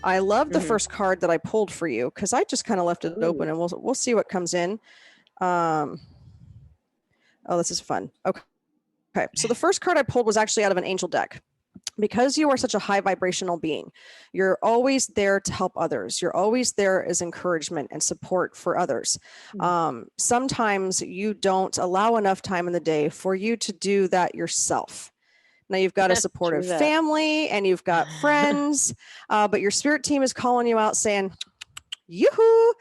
I love the first card that I pulled for you because I just kind of left it open, and we'll see what comes in. Oh, this is fun. Okay. So the first card I pulled was actually out of an angel deck. Because you are such a high vibrational being, you're always there to help others. You're always there as encouragement and support for others. Sometimes you don't allow enough time in the day for you to do that yourself. Now you've got a supportive family and you've got friends, but your spirit team is calling you out saying, yoo-hoo,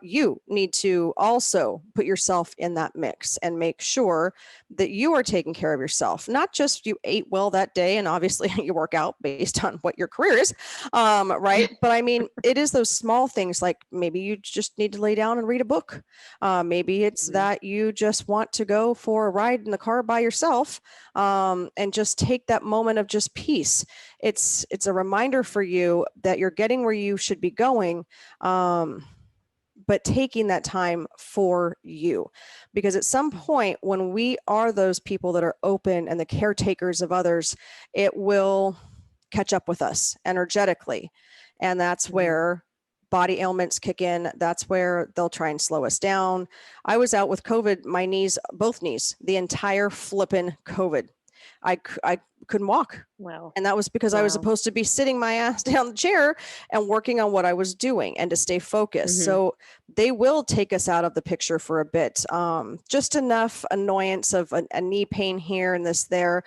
you need to also put yourself in that mix and make sure that you are taking care of yourself. Not just you ate well that day and obviously you work out based on what your career is, right? But I mean, it is those small things like maybe you just need to lay down and read a book. Maybe it's that you just want to go for a ride in the car by yourself and just take that moment of just peace. It's a reminder for you that you're getting where you should be going, but taking that time for you. Because at some point when we are those people that are open and the caretakers of others, it will catch up with us energetically. And that's where body ailments kick in. That's where they'll try and slow us down. I was out with COVID, my knees, both knees, the entire flippin' COVID. I couldn't walk. Wow. And that was because I was supposed to be sitting my ass down the chair and working on what I was doing and to stay focused. So they will take us out of the picture for a bit. Just enough annoyance of a knee pain here and this there.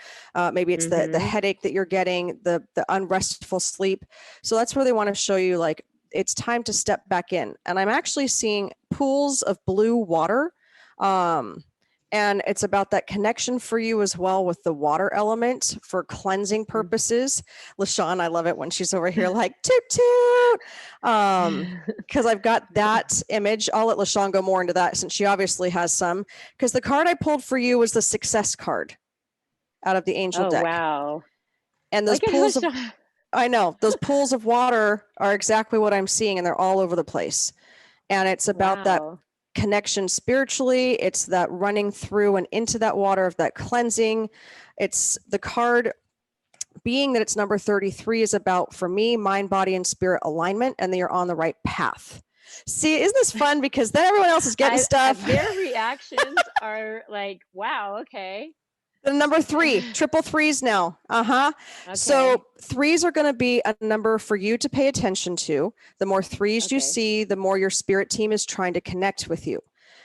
Maybe it's the headache that you're getting, the unrestful sleep. So that's where they want to show you like, it's time to step back in. And I'm actually seeing pools of blue water. And it's about that connection for you as well with the water element for cleansing purposes. La Shawn, I love it when she's over here like toot toot. Because I've got that image. I'll let La Shawn go more into that since she obviously has some. Because the card I pulled for you was the success card out of the angel deck. Wow. And those pools of, I know, those pools of water are exactly what I'm seeing, and they're all over the place. And it's about that connection spiritually. It's that running through and into that water of that cleansing. It's the card being that it's number 33 is about, for me, mind, body, and spirit alignment, and they are on the right path. See, isn't this fun? Because then everyone else is getting stuff. Their reactions are like, wow, okay. The number 3, triple threes now. Okay. So 3s are going to be a number for you to pay attention to. The more 3s you see, the more your spirit team is trying to connect with you.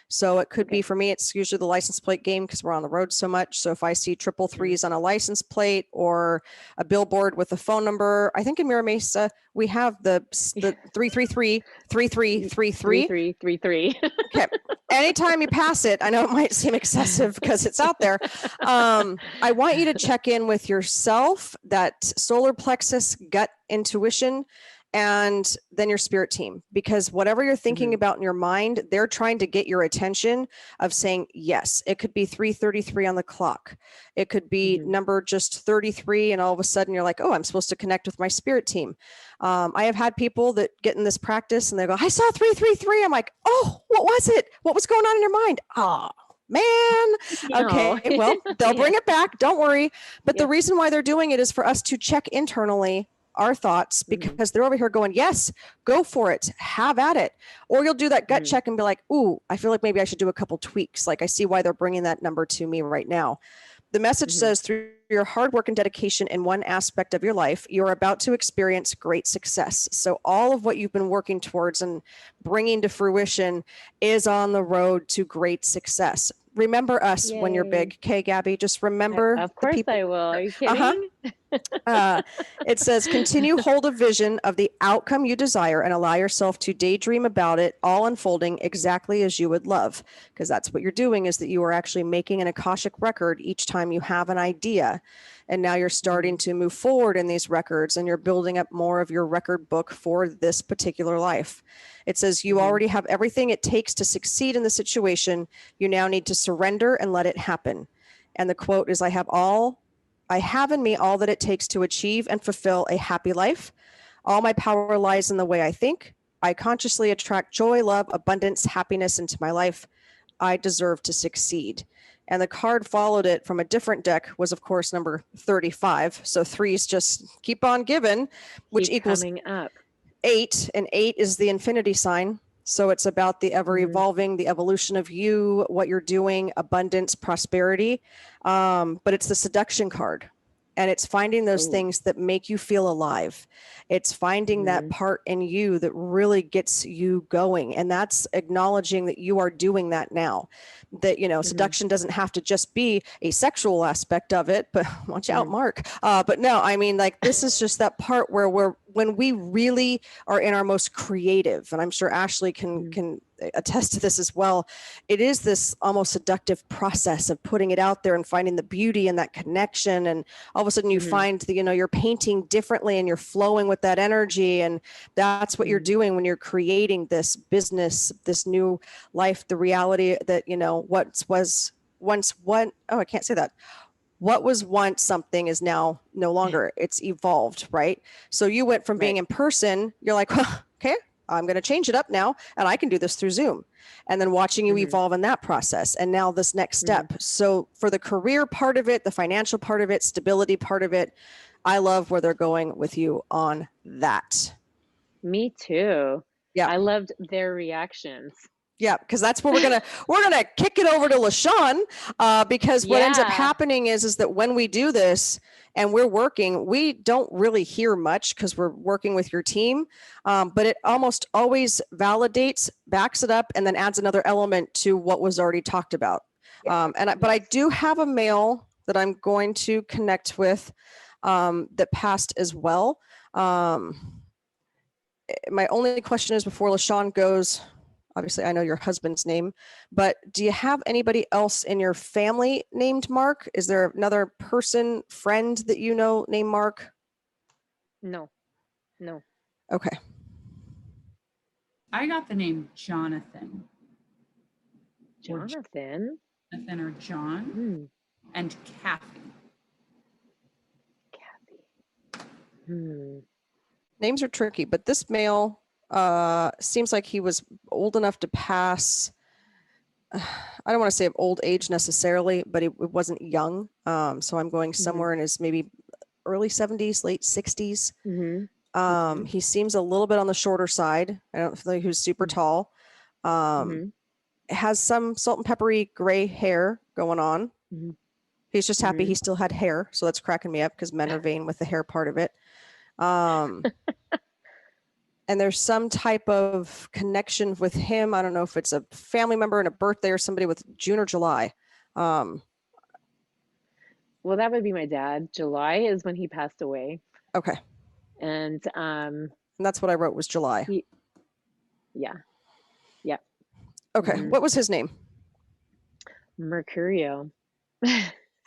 So it could be, for me, it's usually the license plate game because we're on the road so much. So if I see triple 3s on a license plate or a billboard with a phone number, I think in Mira Mesa, we have the 333, 3333. 3333. Okay. Anytime you pass it, I know it might seem excessive because it's out there. I want you to check in with yourself, that solar plexus, gut intuition, and then your spirit team, because whatever you're thinking about in your mind, they're trying to get your attention of saying, yes, it could be 3:33 on the clock. It could be number just 33. And all of a sudden you're like, oh, I'm supposed to connect with my spirit team. I have had people that get in this practice and they go, I saw 333. I'm like, oh, what was it? What was going on in your mind? Oh, man. Okay. Well, they'll bring it back. Don't worry. But the reason why they're doing it is for us to check internally our thoughts, because they're over here going, yes, go for it, have at it. Or you'll do that gut check and be like, ooh, I feel like maybe I should do a couple tweaks. Like I see why they're bringing that number to me right now. The message says, through your hard work and dedication in one aspect of your life, you're about to experience great success. So all of what you've been working towards and bringing to fruition is on the road to great success. Remember us when you're big. Okay, Gabby, just remember. Of course I will. Are you kidding? It says, continue hold a vision of the outcome you desire and allow yourself to daydream about it, all unfolding exactly as you would love. Because that's what you're doing, is that you are actually making an Akashic record each time you have an idea. And now you're starting to move forward in these records and you're building up more of your record book for this particular life. It says you already have everything it takes to succeed in the situation. You now need to surrender and let it happen. And the quote is, I have in me all that it takes to achieve and fulfill a happy life. All my power lies in the way I think. I consciously attract joy, love, abundance, happiness into my life. I deserve to succeed. And the card followed it from a different deck was, of course, number 35. So threes just keep on giving, which equals coming up. 8, and 8 is the infinity sign. So it's about the ever evolving, the evolution of you, what you're doing, abundance, prosperity. But it's the seduction card. And it's finding those things that make you feel alive. It's finding that part in you that really gets you going. And that's acknowledging that you are doing that now. That, you know, seduction doesn't have to just be a sexual aspect of it, but watch out, Mark. But no, I mean, like, this is just that part where when we really are in our most creative, and I'm sure Ashely can attest to this as well, it is this almost seductive process of putting it out there and finding the beauty in that connection. And all of a sudden you find that, you know, you're painting differently and you're flowing with that energy. And that's what you're doing when you're creating this business, this new life, the reality that, you know, what was once what, oh, I can't say that. What was once something is now no longer. It's evolved, right? So you went from being in person, you're like, well, okay, I'm going to change it up now, and I can do this through Zoom. And then watching you evolve in that process. And now this next step. So for the career part of it, the financial part of it, stability part of it, I love where they're going with you on that. Me too. Yeah. I loved their reactions. Yeah, because that's where we're gonna kick it over to La Shawn, because what ends up happening is that when we do this and we're working, we don't really hear much because we're working with your team, but it almost always validates, backs it up, and then adds another element to what was already talked about. But I do have a mail that I'm going to connect with that passed as well. My only question is, before La Shawn goes, obviously I know your husband's name, but do you have anybody else in your family named Mark? Is there another person, friend that you know named Mark? No. Okay. I got the name Jonathan. Jonathan? Jonathan or John. And Kathy. Names are tricky, but this male seems like he was old enough to pass. I don't want to say of old age necessarily, but it wasn't young. So I'm going somewhere in his maybe early 70s, late 60s. He seems a little bit on the shorter side. I don't feel like he was super tall. Has some salt and peppery gray hair going on. He's just happy he still had hair. So that's cracking me up because men are vain with the hair part of it. And there's some type of connection with him. I don't know if it's a family member and a birthday or somebody with June or July. Well, that would be my dad. July is when he passed away. Okay. And that's what I wrote was July. Yeah. Okay. What was his name? Mercurio.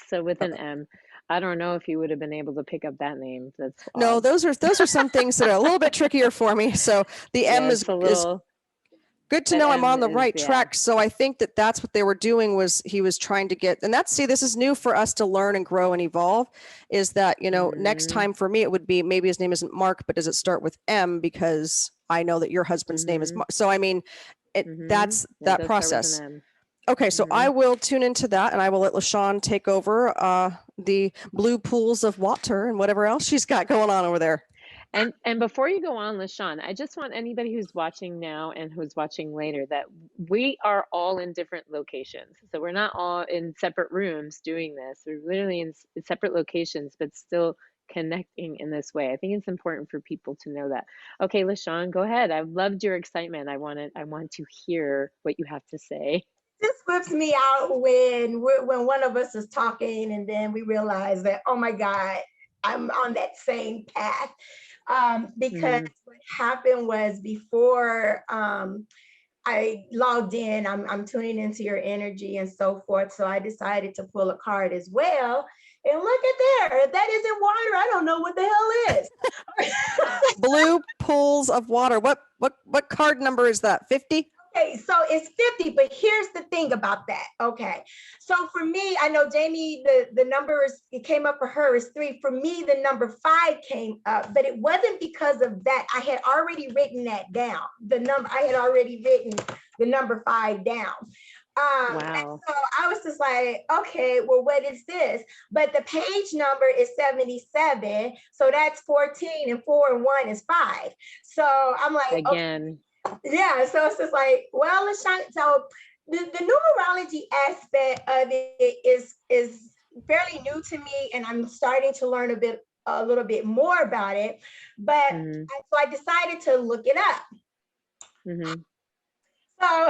So with an M. I don't know if you would have been able to pick up that name. That's odd. No, those are some things that are a little bit trickier for me. So the M is good to know I'm on the right track. So I think that that's what they were doing, was he was trying to get, and that's, see, this is new for us to learn and grow and evolve, is that, you know, next time for me, it would be, maybe his name isn't Mark, but does it start with M? Because I know that your husband's name is Mark. So, I mean, that's that process. Okay, so I will tune into that, and I will let La Shawn take over the blue pools of water and whatever else she's got going on over there. And before you go on, La Shawn, I just want anybody who's watching now and who's watching later that we are all in different locations. So we're not all in separate rooms doing this. We're literally in separate locations, but still connecting in this way. I think it's important for people to know that. Okay, La Shawn, go ahead. I've loved your excitement. I want to hear what you have to say. This flips me out when one of us is talking and then we realize that, oh my God, I'm on that same path. Because what happened was, before I logged in, I'm tuning into your energy and so forth. So I decided to pull a card as well. And look at there, if that isn't water, I don't know what the hell is. Blue pools of water. What card number is that? 50? Okay, so it's 50, but here's the thing about that. Okay, so for me, I know Jamie, the numbers, it came up for her is 3. For me, the number 5 came up, but it wasn't because of that. I had already written that down. I had already written the number 5 down. Wow. So I was just like, okay, well, what is this? But the page number is 77. So that's 14 and 4 and 1 is 5. So I'm like, Again. okay. Yeah. So it's just like, well, so the numerology aspect of it is fairly new to me, and I'm starting to learn a little bit more about it. But so I decided to look it up. So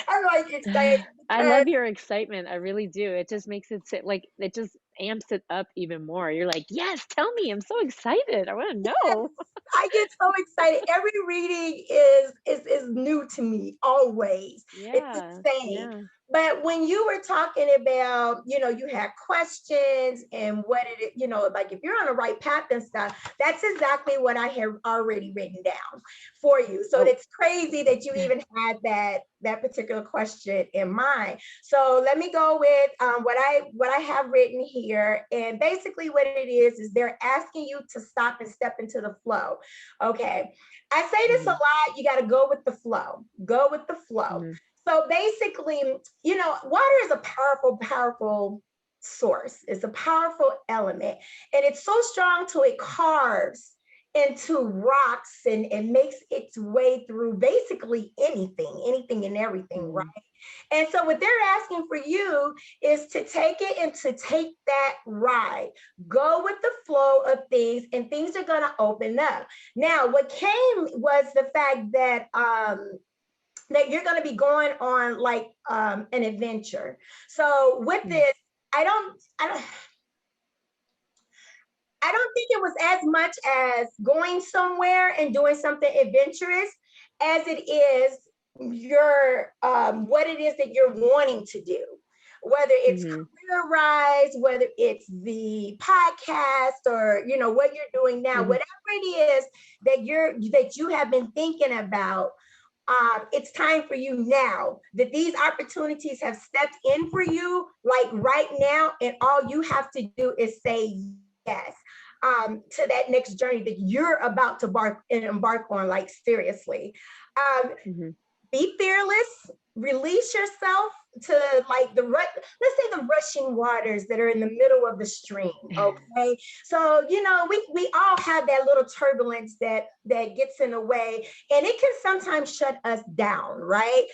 I'm like excited. I love your excitement. I really do. It just makes it like it just amps it up even more. You're like, yes, tell me. I'm so excited. I want to know. I get so excited. Every reading is new to me always. Yeah. It's insane. But when you were talking about, you had questions and what it, like if you're on the right path and stuff, that's exactly what I have already written down for you. So it's crazy that you even had that particular question in mind. So let me go with what I have written here. And basically what it is they're asking you to stop and step into the flow. Okay. I say this a lot, you got to go with the flow. Go with the flow. So basically, water is a powerful, powerful source. It's a powerful element. And it's so strong till it carves into rocks and makes its way through basically anything and everything, right? And so what they're asking for you is to take it and to take that ride. Go with the flow of things, and things are going to open up. Now, what came was the fact that that you're going to be going on like an adventure. So with this, I don't think it was as much as going somewhere and doing something adventurous as it is your what it is that you're wanting to do. Whether it's career rise, whether it's the podcast, or what you're doing now, whatever it is that you have been thinking about. It's time for you now, that these opportunities have stepped in for you, like right now, and all you have to do is say yes to that next journey that you're about to embark on, like seriously. Be fearless, release yourself to like let's say the rushing waters that are in the middle of the stream. Okay. So, we all have that little turbulence that gets in the way, and it can sometimes shut us down, right?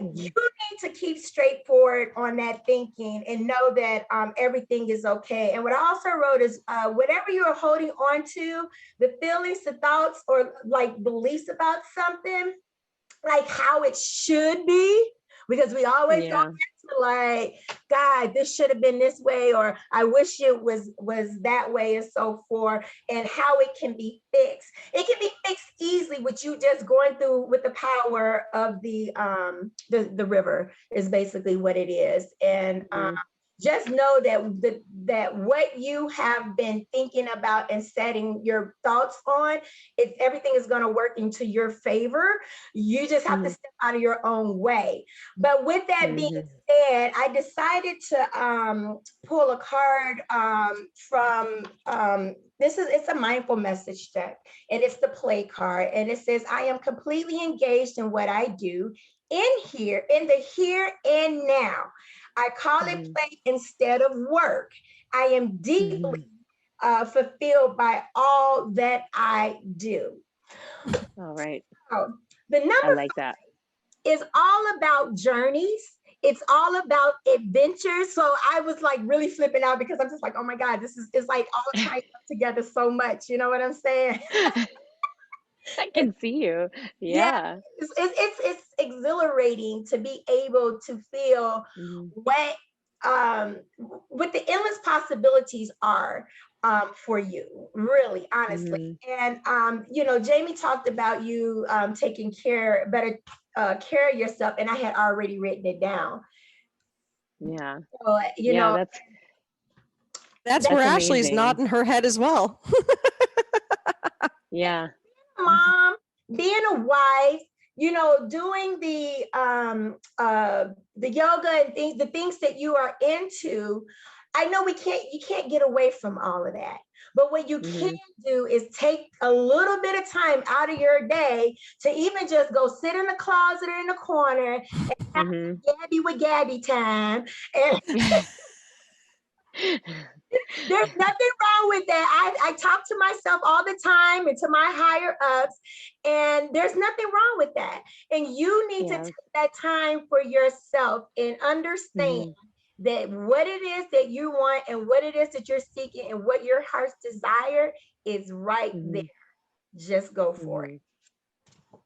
You need to keep straightforward on that thinking and know that everything is okay. And what I also wrote is whatever you are holding on to, the feelings, the thoughts, or like beliefs about something, like how it should be, because we always go back to like, God, this should have been this way, or I wish it was that way, and so forth, and how it can be fixed. It can be fixed easily with you just going through with the power of the river is basically what it is. And just know that what you have been thinking about and setting your thoughts on, everything is going to work into your favor. You just have to step out of your own way. But with that being said, I decided to pull a card from it's a mindful message deck, and it's the play card, and it says, I am completely engaged in what I do in the here and now. I call it play instead of work. I am deeply fulfilled by all that I do. All right. So, the number I like that. is all about journeys. It's all about adventures. So I was like really flipping out because I'm just like, oh my God, it's like all tied up together so much. You know what I'm saying? I can see you. Yeah. It's exhilarating to be able to feel what the endless possibilities are for you, really, honestly. And Jamie talked about you taking better care of yourself, and I had already written it down. Yeah. So, that's where Ashley's nodding her head as well. Yeah. Mom, being a wife, doing the yoga and the things that you are into, I know you can't get away from all of that. But what you can do is take a little bit of time out of your day to even just go sit in the closet or in the corner and have Gabby with Gabby time. And there's nothing wrong with that. I talk to myself all the time and to my higher ups, and there's nothing wrong with that. And you need to take that time for yourself and understand that what it is that you want and what it is that you're seeking and what your heart's desire is right there. Just go for it.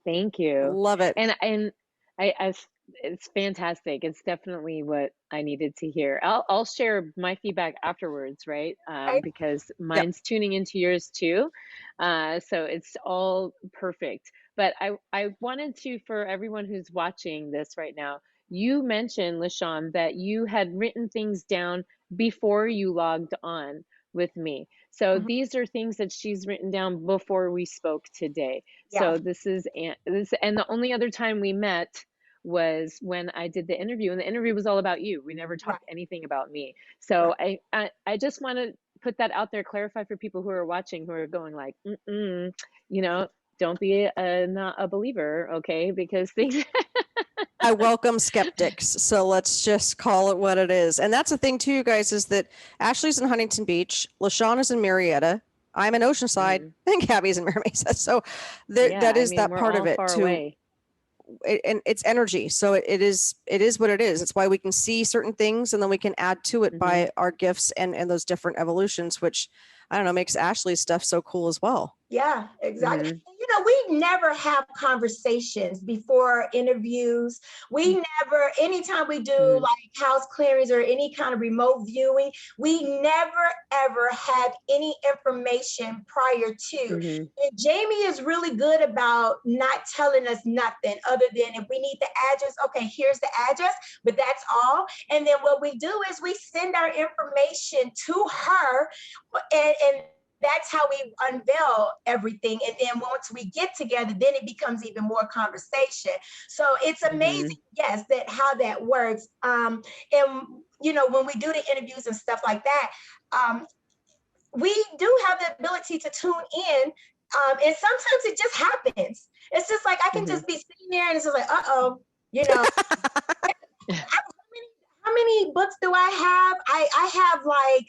Thank you. Love it. And it's fantastic. It's definitely what I needed to hear. I'll share my feedback afterwards, right? Because mine's tuning into yours too. So it's all perfect. But I wanted to, for everyone who's watching this right now, you mentioned, La Shawn, that you had written things down before you logged on with me. So these are things that she's written down before we spoke today. So this and the only other time we met was when I did the interview, and the interview was all about you. We never talked anything about me. So I just want to put that out there, clarify for people who are watching, who are going like, you know, don't be not a believer, okay? Because things. I welcome skeptics. So let's just call it what it is. And that's the thing too, you guys, is that Ashley's in Huntington Beach, La Shawn is in Marietta, I'm in Oceanside, and Gabby's in Mira Mesa. So that is that part of it too. And it's energy. So it is what it is. It's why we can see certain things and then we can add to it by our gifts and those different evolutions, which I don't know, makes Ashley's stuff so cool as well. Yeah, exactly. You know, we never have conversations before interviews. We never, anytime we do like house clearings or any kind of remote viewing, we never ever have any information prior to. And Jamie is really good about not telling us nothing other than if we need the address, okay, here's the address, but that's all. And then what we do is we send our information to her, and that's how we unveil everything. And then once we get together, then it becomes even more conversation. So it's amazing, yes, that how that works. And you know, when we do the interviews and stuff like that, we do have the ability to tune in. And sometimes it just happens. It's just like I can just be sitting there and it's just like, you know. How many books do I have? I have like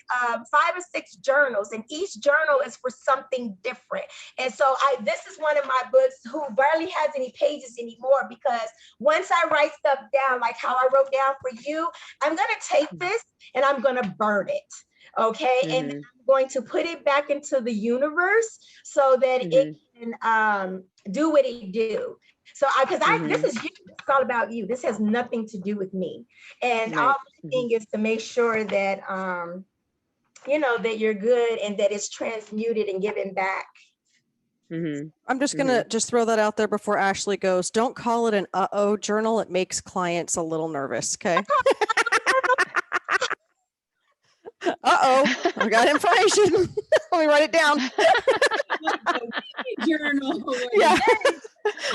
5 or 6 journals, and each journal is for something different. And so this is one of my books who barely has any pages anymore, because once I write stuff down, like how I wrote down for you, I'm going to take this and I'm going to burn it. Okay. And then I'm going to put it back into the universe so that it can do what it do. So because this is you, it's all about you. This has nothing to do with me. And all the thing is to make sure that you know, that you're good and that it's transmuted and given back. I'm just gonna just throw that out there before Ashley goes. Don't call it an journal. It makes clients a little nervous. Okay. I got information. Let me write it down. Journal. Yeah.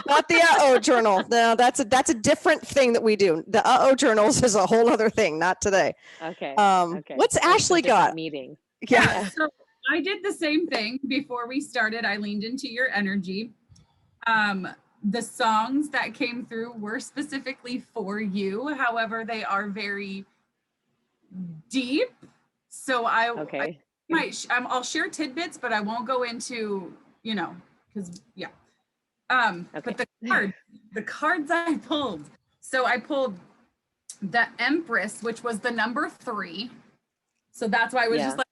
Not the journal. No, that's a different thing that we do. The journals is a whole other thing, not today. Okay. What's Ashley got? Meeting. Yeah. So I did the same thing before we started. I leaned into your energy. The songs that came through were specifically for you. However, they are very deep. So I'll share tidbits, but I won't go into, you know, because but the cards I pulled. So I pulled the Empress, which was the number 3. So that's why I was just like,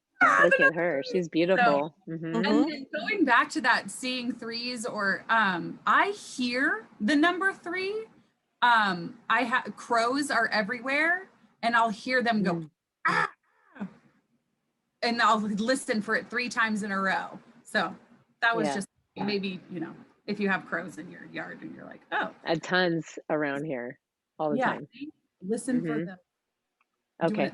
look at her. She's beautiful. So, and then going back to that, seeing 3s, or I hear the number 3. Crows are everywhere, and I'll hear them go, ah! And I'll listen for it 3 times in a row. So that was just maybe, you know, if you have crows in your yard and you're like, tons around here all the time. Listen for them. Okay.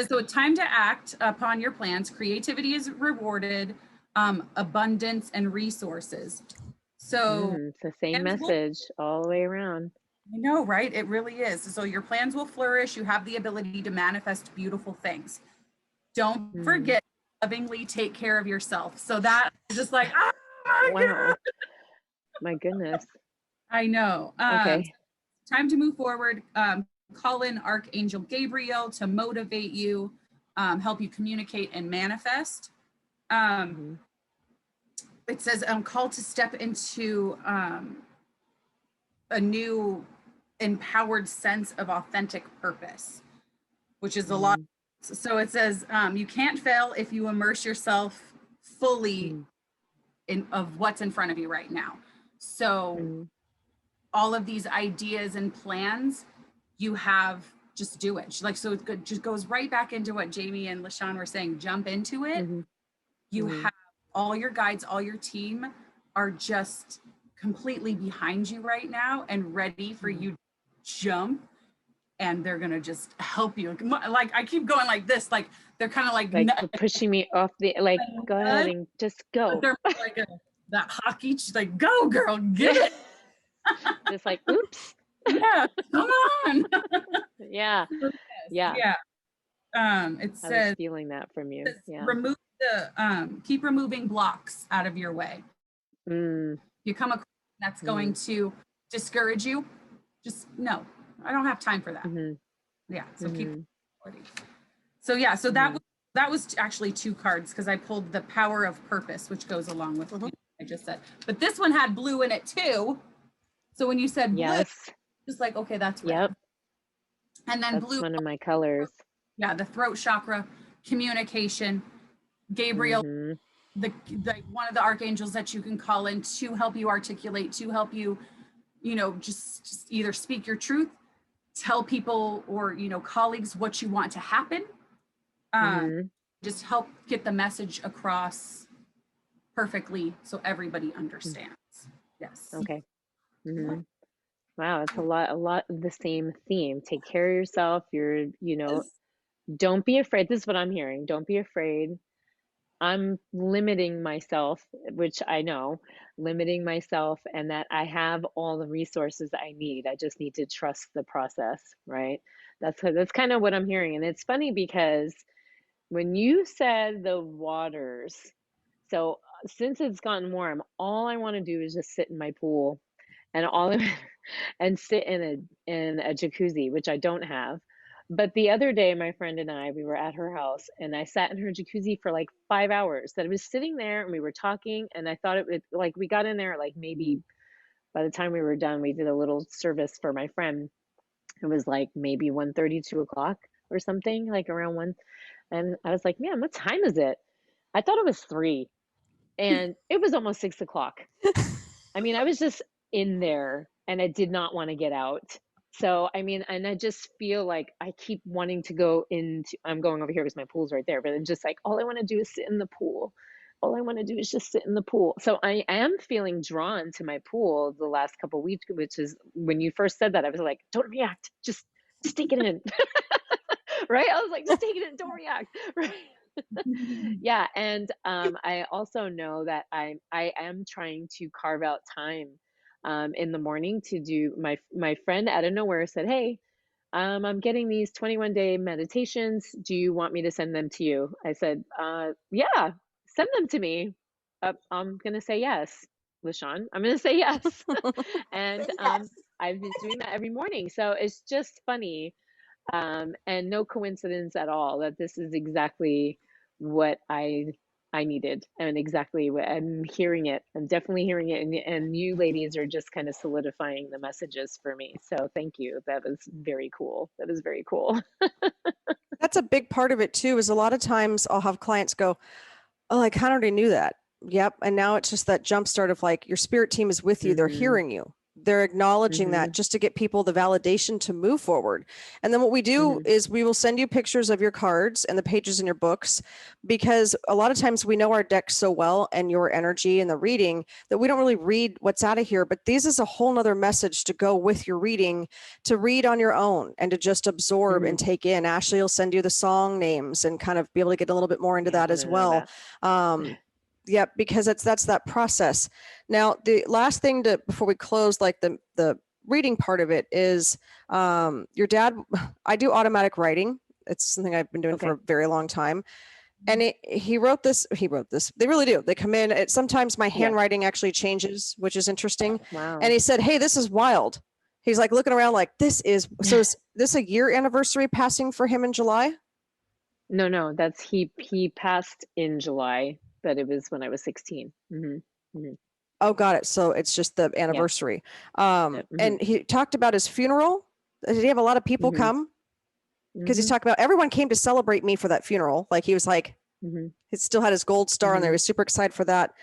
So time to act upon your plans. Creativity is rewarded. Abundance and resources. So it's the same message all the way around. I know, right? It really is. So your plans will flourish. You have the ability to manifest beautiful things. Don't forget, lovingly take care of yourself. So that is just like, oh my God. My goodness. I know. Okay. Time to move forward. Call in Archangel Gabriel to motivate you, help you communicate and manifest. It says, I'm called to step into a new empowered sense of authentic purpose, which is a lot. So it says, you can't fail if you immerse yourself fully in of what's in front of you right now. So all of these ideas and plans you have, just do it. Like, so it just goes right back into what Jamie and La Shawn were saying, jump into it. You have all your guides, all your team are just completely behind you right now and ready for you to jump, and they're gonna just help you. Like, I keep going like this, like they're kind of like pushing me off the, like, go ahead and just go. They're like that hockey, like, go girl, get it. Just like, oops. Yeah, come on. Yeah. It says, I was feeling that from you. Yeah. Remove keep removing blocks out of your way. You come across that's going to discourage you, just no, I don't have time for that. Yeah, so keep. So yeah, so that was actually 2 cards, because I pulled the Power of Purpose, which goes along with what I just said. But this one had blue in it too. So when you said blue, just like, okay, that's red. And then that's blue, one of my colors. Yeah, the throat chakra, communication, Gabriel, the one of the archangels that you can call in to help you articulate, to help you, you know, just either speak your truth, tell people or, you know, colleagues what you want to happen. Just help get the message across perfectly so everybody understands. Yes. Okay. Wow, it's a lot of the same theme. Take care of yourself. You're, you know, don't be afraid. This is what I'm hearing. Don't be afraid. I'm limiting myself, which I know, limiting myself, and that I have all the resources I need. I just need to trust the process, right? That's kind of what I'm hearing. And it's funny because when you said the waters, so since it's gotten warm, all I want to do is just sit in my pool and sit in a jacuzzi, which I don't have. But the other day, my friend and I, we were at her house, and I sat in her jacuzzi for like 5 hours. That I was sitting there and we were talking, and I thought it would, like, we got in there like maybe by the time we were done, we did a little service for my friend. It was like maybe 1:30, 2 o'clock or something, like around 1. And I was like, man, what time is it? I thought it was 3, and it was almost 6 o'clock. I mean, I was just in there and I did not want to get out. So, I mean, and I just feel like I keep wanting to go into, I'm going over here because my pool's right there, but I'm just like, all I want to do is sit in the pool. All I want to do is just sit in the pool. So I am feeling drawn to my pool the last couple of weeks, which is when you first said that, I was like, don't react, just take it in. Right? I was like, just take it in, don't react. Right? Yeah. And I also know that I am trying to carve out time in the morning to do, my friend out of nowhere said, hey, I'm getting these 21-day meditations. Do you want me to send them to you? I said, yeah, send them to me. I'm going to say yes, La Shawn. I'm going to say yes. And I've been doing that every morning. So it's just funny, and no coincidence at all that this is exactly what I needed, and exactly what I'm hearing it. I'm definitely hearing it. And you ladies are just kind of solidifying the messages for me. So thank you. That was very cool. That was very cool. That's a big part of it too, is a lot of times I'll have clients go, oh, I kind of already knew that. Yep. And now it's just that jump start of like, your spirit team is with you. They're hearing you. They're acknowledging that, just to get people the validation to move forward. And then what we do is we will send you pictures of your cards and the pages in your books, because a lot of times we know our deck so well and your energy and the reading that we don't really read what's out of here. But this is a whole nother message to go with your reading, to read on your own and to just absorb and take in. Ashley will send you the song names and kind of be able to get a little bit more into that as well. Yep, because that's that process. Now, the last thing before we close, like the reading part of it is your dad, I do automatic writing. It's something I've been doing Okay. for a very long time. And he wrote this. They really do. They come in. Sometimes my handwriting actually changes, which is interesting. Wow. And he said, "Hey, this is wild." He's like looking around like, this is, so is this a year anniversary passing for him in July? No, that's he passed in July, but it was when I was 16. Oh, got it. So it's just the anniversary. And he talked about his funeral. Did he have a lot of people come? Because he's talking about everyone came to celebrate me for that funeral. Like he was like, he still had his gold star and they were super excited for that.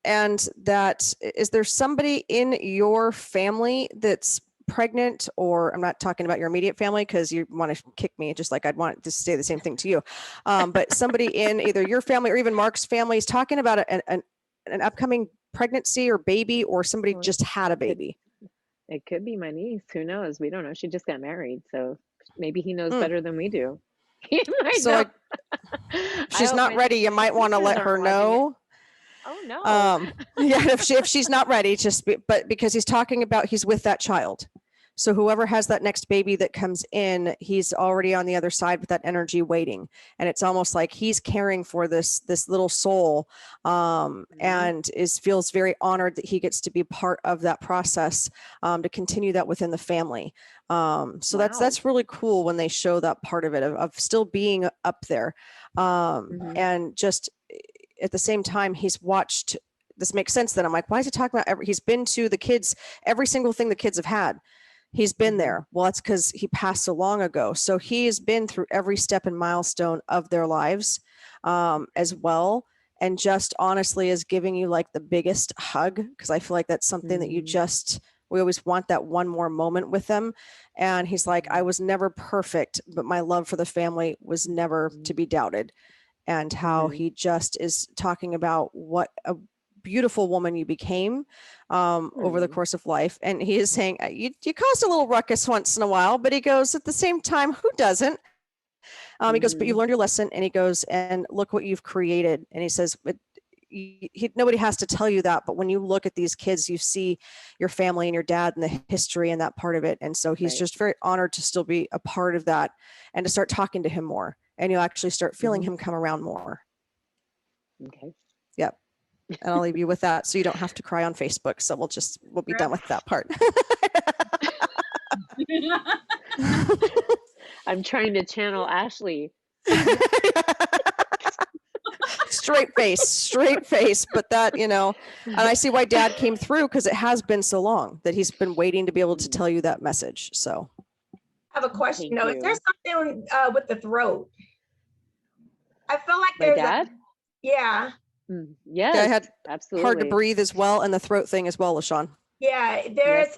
And that, is there somebody in your family that's pregnant, or I'm not talking about your immediate family because you want to kick me, just like I'd want to say the same thing to you. But somebody in either your family or even Mark's family is talking about an upcoming pregnancy or baby, or somebody just had a baby. It could be my niece. Who knows? We don't know. She just got married. So maybe he knows better than we do. He might know. She's not ready. You might want to let her know. Oh no. Yeah, if she's not ready, but because he's talking about, he's with that child. So whoever has that next baby that comes in, he's already on the other side with that energy waiting. And it's almost like he's caring for this little soul, and feels very honored that he gets to be part of that process, to continue that within the family. So that's really cool when they show that part of it, of still being up there. And just at the same time, he's watched, this makes sense then. I'm like, why is he talking about he's been to the kids, every single thing the kids have had. He's been there. Well, that's because he passed so long ago. So he has been through every step and milestone of their lives, as well. And just honestly is giving you like the biggest hug. Cause I feel like that's something that we always want that one more moment with them. And he's like, I was never perfect, but my love for the family was never to be doubted. And how he just is talking about what a beautiful woman you became over the course of life. And he is saying, you caused a little ruckus once in a while, but he goes, at the same time, who doesn't? He goes, but you learned your lesson. And he goes, and look what you've created. And he says, nobody has to tell you that, but when you look at these kids, you see your family and your dad and the history and that part of it. And so he's just very honored to still be a part of that and to start talking to him more. And you'll actually start feeling him come around more. Okay. Yep. And I'll leave you with that so you don't have to cry on Facebook. So we'll be done with that part. I'm trying to channel Ashley. Straight face. But that, and I see why Dad came through, because it has been so long that he's been waiting to be able to tell you that message. So I have a question. Thank Is you. there something with the throat? I feel like My there's dad? Yeah. Yes, I had absolutely. hard to breathe as well, and the throat thing as well, La Shawn. Yeah, there's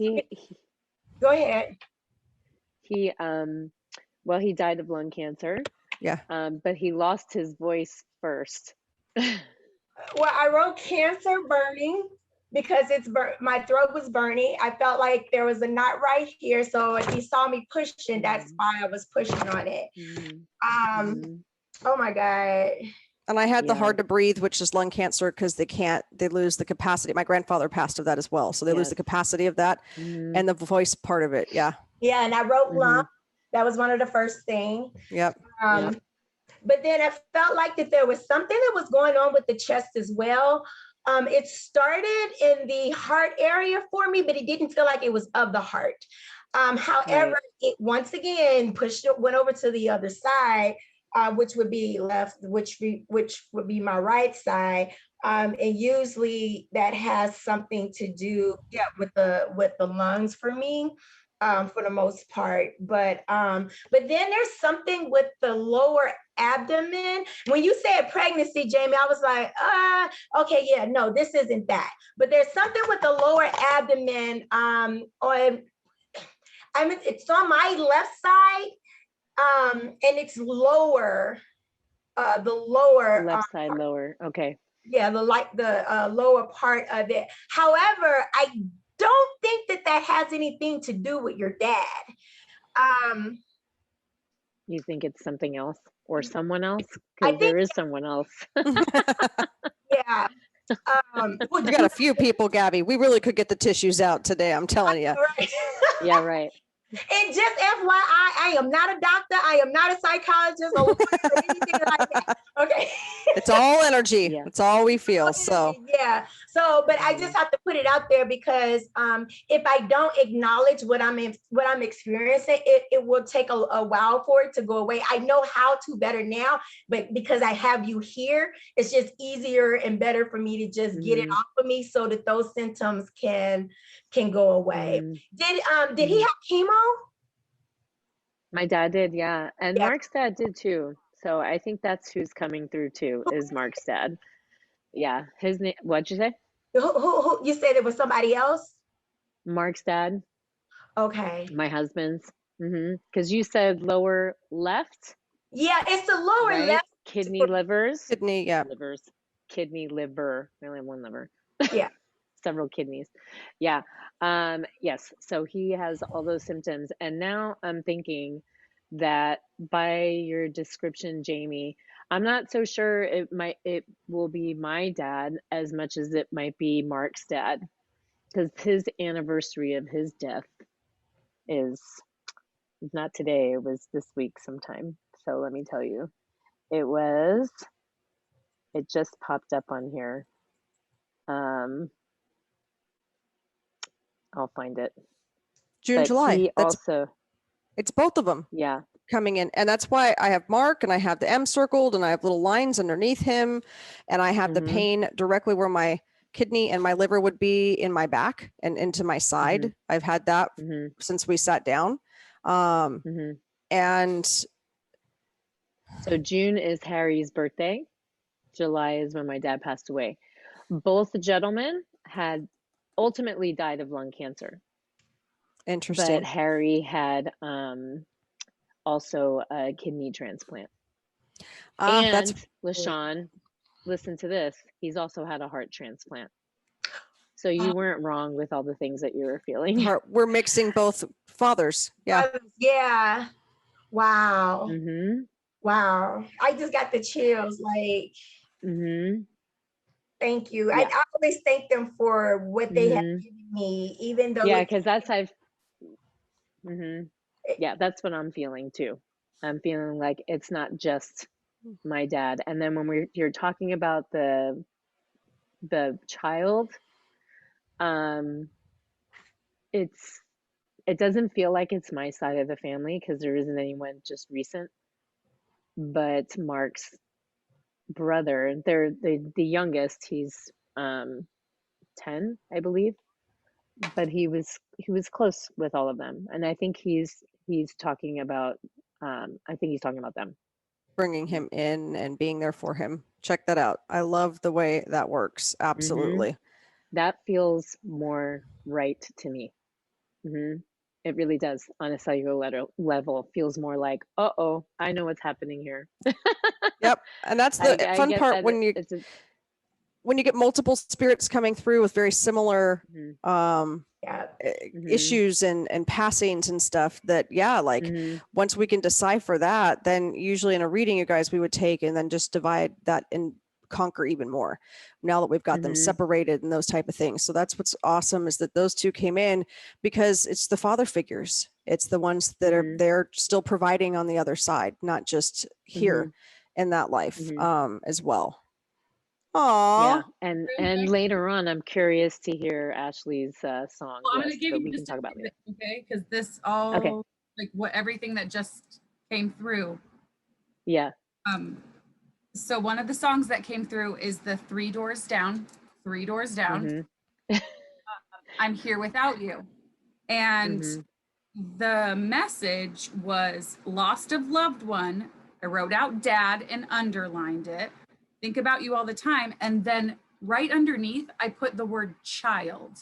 go ahead. He he died of lung cancer. Yeah. But he lost his voice first. Well, I wrote cancer burning because my throat was burning. I felt like there was a knot right here. So if he saw me pushing, that's why I was pushing on it. Oh my God. And I had the hard to breathe, which is lung cancer, because they lose the capacity. My grandfather passed of that as well. So they lose the capacity of that and the voice part of it. Yeah. Yeah. And I wrote lump. That was one of the first things. Yep. But then I felt like that there was something that was going on with the chest as well. It started in the heart area for me, but it didn't feel like it was of the heart. However, it once again went over to the other side, which would be left, which would be my right side. And usually that has something to do with the lungs for me. For the most part, but then there's something with the lower abdomen. When you said pregnancy, Jamie, I was like, okay, yeah, no, this isn't that. But there's something with the lower abdomen. It's on my left side, and it's lower. The lower left side lower. Okay. Yeah, the lower part of it. However, I don't think that has anything to do with your dad. You think it's something else or someone else? Because there is someone else. Yeah. We got a few people, Gabby. We really could get the tissues out today. I'm telling you. Right. Yeah, right. And just FYI, I am not a doctor. I am not a psychologist or anything like that. Okay. It's all energy. Yeah. It's all we feel. So Yeah. So, but I just have to put it out there because if I don't acknowledge what I'm experiencing, it will take a while for it to go away. I know how to better now, but because I have you here, it's just easier and better for me to just get it off of me so that those symptoms can go away. Did he have chemo? My dad did, yeah. And Yeah. Mark's dad did too. So I think that's who's coming through too, is Mark's dad. Yeah. His name, what'd you say? Who you said it was somebody else? Mark's dad, Okay. my husband's. Because you said lower left, Yeah, it's the lower right? left. Kidney, livers. kidney, yeah. Livers. Kidney, liver. I only have one liver. Yeah. Several kidneys. Yeah. Yes. So he has all those symptoms. And now I'm thinking that by your description, Jaime, I'm not so sure it will be my dad as much as it might be Mark's dad, because his anniversary of his death is not today, it was this week sometime. So let me tell you, it just popped up on here. I'll find it. June, But July. he also, It's both of them yeah. coming in. And that's why I have Mark and I have the M circled and I have little lines underneath him. And I have the pain directly where my kidney and my liver would be in my back and into my side. I've had that since we sat down. And so June is Harry's birthday. July is when my dad passed away. Both gentlemen had ultimately died of lung cancer. interesting. But Harry had also a kidney transplant. And That's La Shawn, listen to this, he's also had a heart transplant. So you weren't wrong with all the things that you were feeling. we're mixing both fathers. Yeah. Yeah. Wow. Wow. I just got the chills. Like, thank you. Yeah. I always thank them for what they have given me, even though. Yeah, because that's yeah, that's what I'm feeling too. I'm feeling like it's not just my dad. And then when you're talking about the child, it doesn't feel like it's my side of the family because there isn't anyone just recent. But Mark's brother, they're the youngest. He's 10, I believe. But he was close with all of them, and I think he's talking about them. Bringing him in and being there for him. Check that out. I love the way that works. Absolutely. That feels more right to me. It really does. On a cellular level, feels more like, I know what's happening here. Yep. And that's the fun part when you get multiple spirits coming through with very similar issues and passings and stuff that, once we can decipher that, then usually in a reading, you guys, we would take and then just divide that and conquer even more now that we've got them separated and those type of things. So that's what's awesome, is that those two came in because it's the father figures. It's the ones that are they're still providing on the other side, not just here in that life as well. Yeah, and later on, I'm curious to hear Ashley's song. Well, I'm going to give you just talk about later. Okay, because this all like everything that just came through. Yeah. So one of the songs that came through is the 3 Doors Down. 3 Doors Down. I'm Here Without You, and the message was lost of loved one. I wrote out dad and underlined it. Think about you all the time. And then right underneath, I put the word child.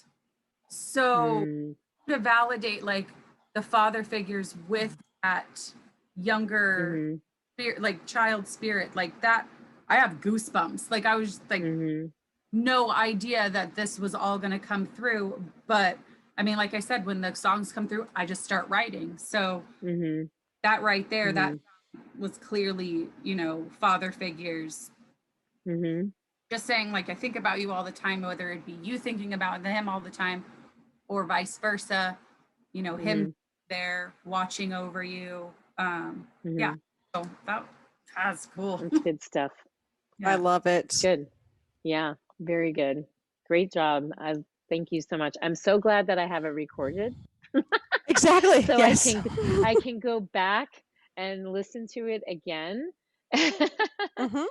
So to validate like the father figures with that younger spirit, like child spirit, like that, I have goosebumps. Like I was like, no idea that this was all going to come through. But I mean, like I said, when the songs come through, I just start writing. So that right there, that was clearly, father figures. Just saying, like, I think about you all the time, whether it be you thinking about him all the time or vice versa, him there watching over you. Mhm. Yeah, so that's cool. That's good stuff. I love it. Good. Yeah, very good. Great job. Thank you so much. I'm so glad that I have it recorded. Exactly. So Yes. I can go back and listen to it again. Mhm.